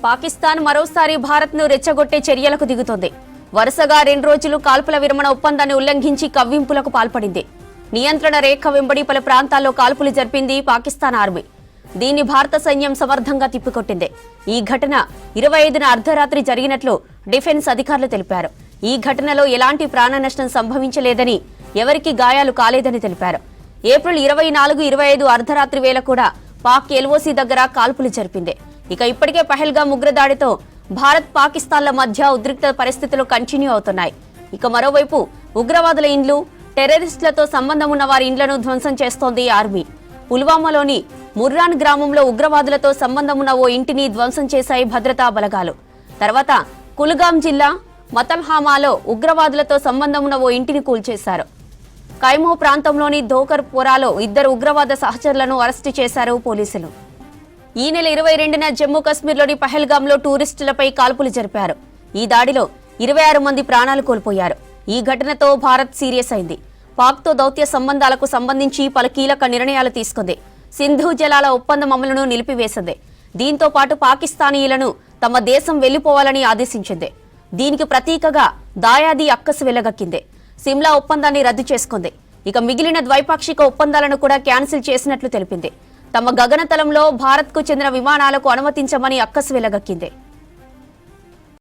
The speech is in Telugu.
పాకిస్తాన్ మరోసారి భారత్ను రెచ్చగొట్టే చర్యలకు దిగుతోంది. వరుసగా 2 రోజులు కాల్పుల విరమణ ఒప్పందాన్ని ఉల్లంఘించి కవ్వింపులకు పాల్పడింది. నియంత్రణ రేఖ వెంబడి పలు ప్రాంతాల్లో కాల్పులు జరిపింది పాకిస్తాన్ ఆర్మీ. దీన్ని భారత సైన్యం సమర్థంగా తిప్పికొట్టింది. ఈ ఘటన 25న అర్ధరాత్రి జరిగినట్లు డిఫెన్స్ అధికారులు తెలిపారు. ఈ ఘటనలో ఎలాంటి ప్రాణ నష్టం సంభవించలేదని, ఎవరికీ గాయాలు కాలేదని తెలిపారు. ఏప్రిల్ 24, 25 అర్ధరాత్రి వేళ కూడా పాక్ ఎల్ఓసీ దగ్గర కాల్పులు జరిపింది. ఇక ఇప్పటికే పహల్గామ్ ఉగ్రదాడితో భారత్ పాకిస్తాన్ల మధ్య ఉద్రిక్త పరిస్థితులు కంటిన్యూ అవుతున్నాయి. ఇక మరోవైపు ఉగ్రవాదుల ఇండ్లు, టెర్రరిస్టులతో సంబంధం ఉన్న వారి ఇండ్లను ధ్వంసం చేస్తోంది ఆర్మీ. పుల్వామాలోని ముర్రాన్ గ్రామంలో ఉగ్రవాదులతో సంబంధం ఉన్న ఓ ఇంటిని ధ్వంసం చేశాయి భద్రతా బలగాలు. తర్వాత కుల్గాం జిల్లా మతల్హామాలో ఉగ్రవాదులతో సంబంధం ఉన్న ఓ ఇంటిని కూల్చేశారు. కైమో ప్రాంతంలోని ధోకర్ పోరాలో 2 ఉగ్రవాద సహచరులను అరెస్టు చేశారు పోలీసులు. ఈ నెల 22న జమ్మూ కశ్మీర్లోని పహల్గామ్లో టూరిస్టులపై కాల్పులు జరిపారు. ఈ దాడిలో 26 మంది ప్రాణాలు కోల్పోయారు. ఈ ఘటనతో భారత్ సీరియస్ అయింది. పాక్తో దౌత్య సంబంధాలకు సంబంధించి పలు కీలక నిర్ణయాలు తీసుకుంది. సింధు జలాల ఒప్పందం అమలును నిలిపివేసింది. దీంతో పాటు పాకిస్తానీయులను తమ దేశం వెళ్లిపోవాలని ఆదేశించింది. దీనికి ప్రతీకగా దాయాది అక్కసు వెళ్లగక్కింది. సిమ్లా ఒప్పందాన్ని రద్దు చేసుకుంది. ఇక మిగిలిన ద్వైపాక్షిక ఒప్పందాలను కూడా క్యాన్సిల్ చేసినట్లు తెలిపింది. తమ గగనతలంలో భారత్కు చెందిన విమానాలకు అనుమతించమని అక్కసు వెళ్లగక్కింది.